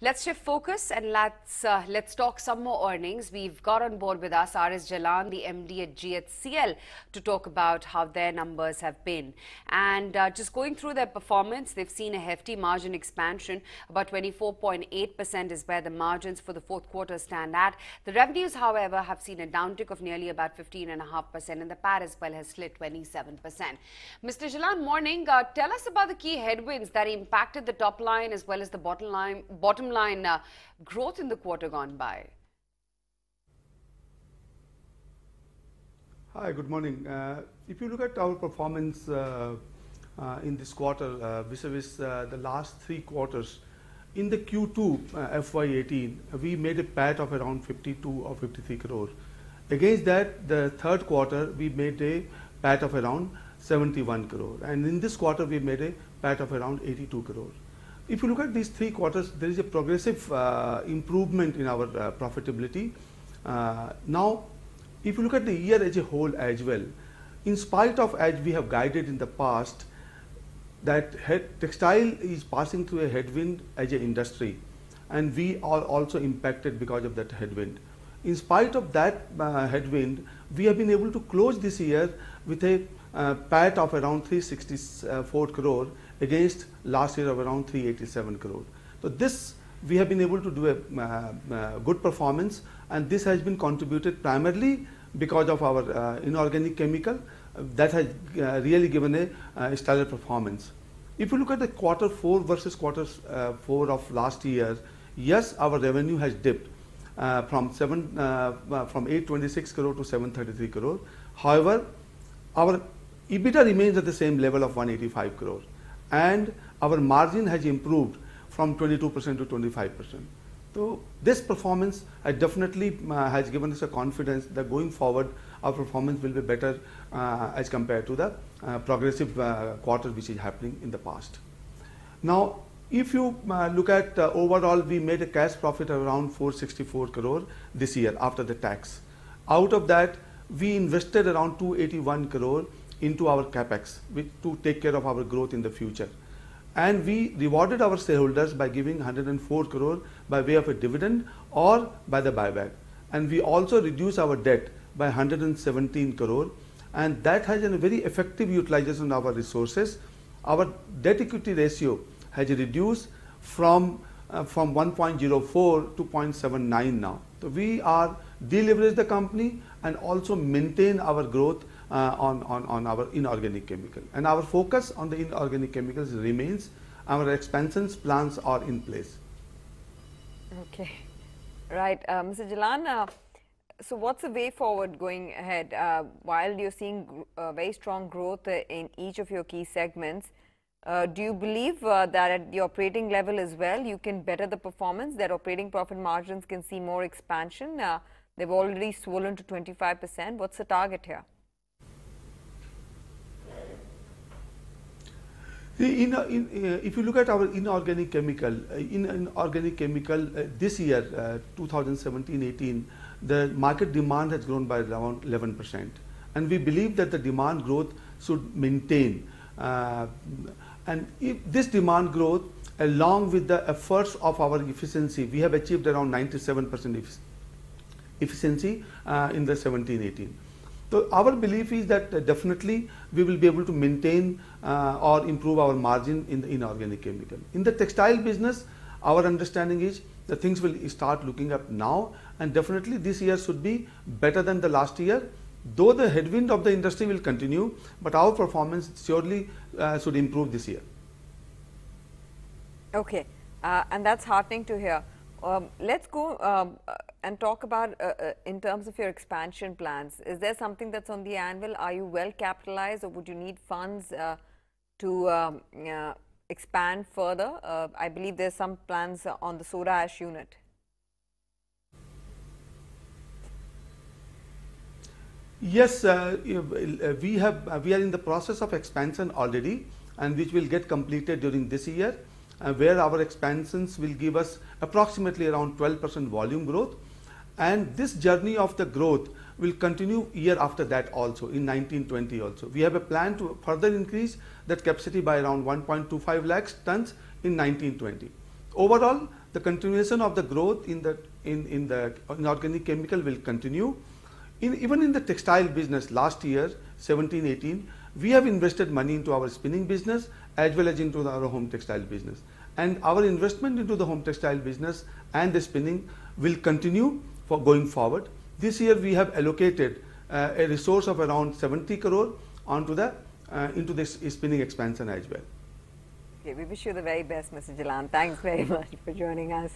Let's shift focus and let's talk some more earnings. We've got on board with us RS Jalan, the MD at GHCL, to talk about how their numbers have been. And just going through their performance, they've seen a hefty margin expansion. About 24.8% is where the margins for the fourth quarter stand at. The revenues, however, have seen a downtick of nearly about 15.5%, and the PAT as well has slid 27%. Mr. Jalan, morning. Tell us about the key headwinds that impacted the top line as well as the bottom line growth in the quarter gone by. Hi, good morning. If you look at our performance in this quarter vis-a-vis the last 3 quarters, in the Q2 FY18, we made a PAT of around 52 or 53 crore. Against that, the third quarter, we made a PAT of around 71 crore. And in this quarter, we made a PAT of around 82 crore. If you look at these 3 quarters, there is a progressive improvement in our profitability. Now, if you look at the year as a whole as well, in spite of, as we have guided in the past, that textile is passing through a headwind as an industry, and we are also impacted because of that headwind. In spite of that headwind, we have been able to close this year with a PAT of around 364 crore against last year of around 387 crore. So this, we have been able to do a good performance, and this has been contributed primarily because of our inorganic chemical that has really given a stellar performance. If you look at the quarter 4 versus quarter 4 of last year, yes, our revenue has dipped from 826 crore to 733 crore. However, our EBITDA remains at the same level of 185 crore, and our margin has improved from 22% to 25%. So this performance definitely has given us a confidence that going forward, our performance will be better as compared to the progressive quarter which is happening in the past. Now, if you look at overall, we made a cash profit of around 464 crore this year after the tax. Out of that, we invested around 281 crore into our capex to take care of our growth in the future. And we rewarded our shareholders by giving 104 crore by way of a dividend or by the buyback. And we also reduced our debt by 117 crore, and that has a very effective utilization of our resources. Our debt equity ratio has reduced from 1.04 to 0.79 now. So we are deleverage the company and also maintain our growth on our inorganic chemical. And our focus on the inorganic chemicals remains. Our expansions plans are in place. Okay, right. Mr. Jalan, so what's the way forward going ahead? While you're seeing very strong growth in each of your key segments, do you believe that at the operating level as well, you can better the performance, that operating profit margins can see more expansion? They've already swollen to 25%. What's the target here? If you look at our inorganic chemical, this year, 2017-18, the market demand has grown by around 11%. And we believe that the demand growth should maintain. And if this demand growth, along with the efforts of our efficiency, we have achieved around 97% efficiency in the 17-18. So our belief is that definitely we will be able to maintain or improve our margin in the inorganic chemical. In the textile business, our understanding is that things will start looking up now, and definitely this year should be better than the last year. Though the headwind of the industry will continue, but our performance surely should improve this year. Okay, and that's heartening to hear. Let's go and talk about in terms of your expansion plans. Is there something that's on the anvil? Are you well capitalized, or would you need funds to expand further? I believe there's some plans on the soda ash unit. Yes, we are in the process of expansion already, and which will get completed during this year, where our expansions will give us approximately around 12% volume growth. And this journey of the growth will continue year after that also, in 1920 also. We have a plan to further increase that capacity by around 1.25 lakhs tons in 1920. Overall, the continuation of the growth in the inorganic chemical will continue. Even in the textile business last year, 17-18, we have invested money into our spinning business as well as into our home textile business. And our investment into the home textile business and the spinning will continue for going forward. This year we have allocated a resource of around 70 crore onto the into this spinning expansion as well. Okay, we wish you the very best, Mr. Jalan. Thanks very much for joining us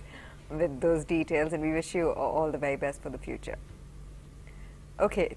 with those details, and we wish you all the very best for the future. Okay.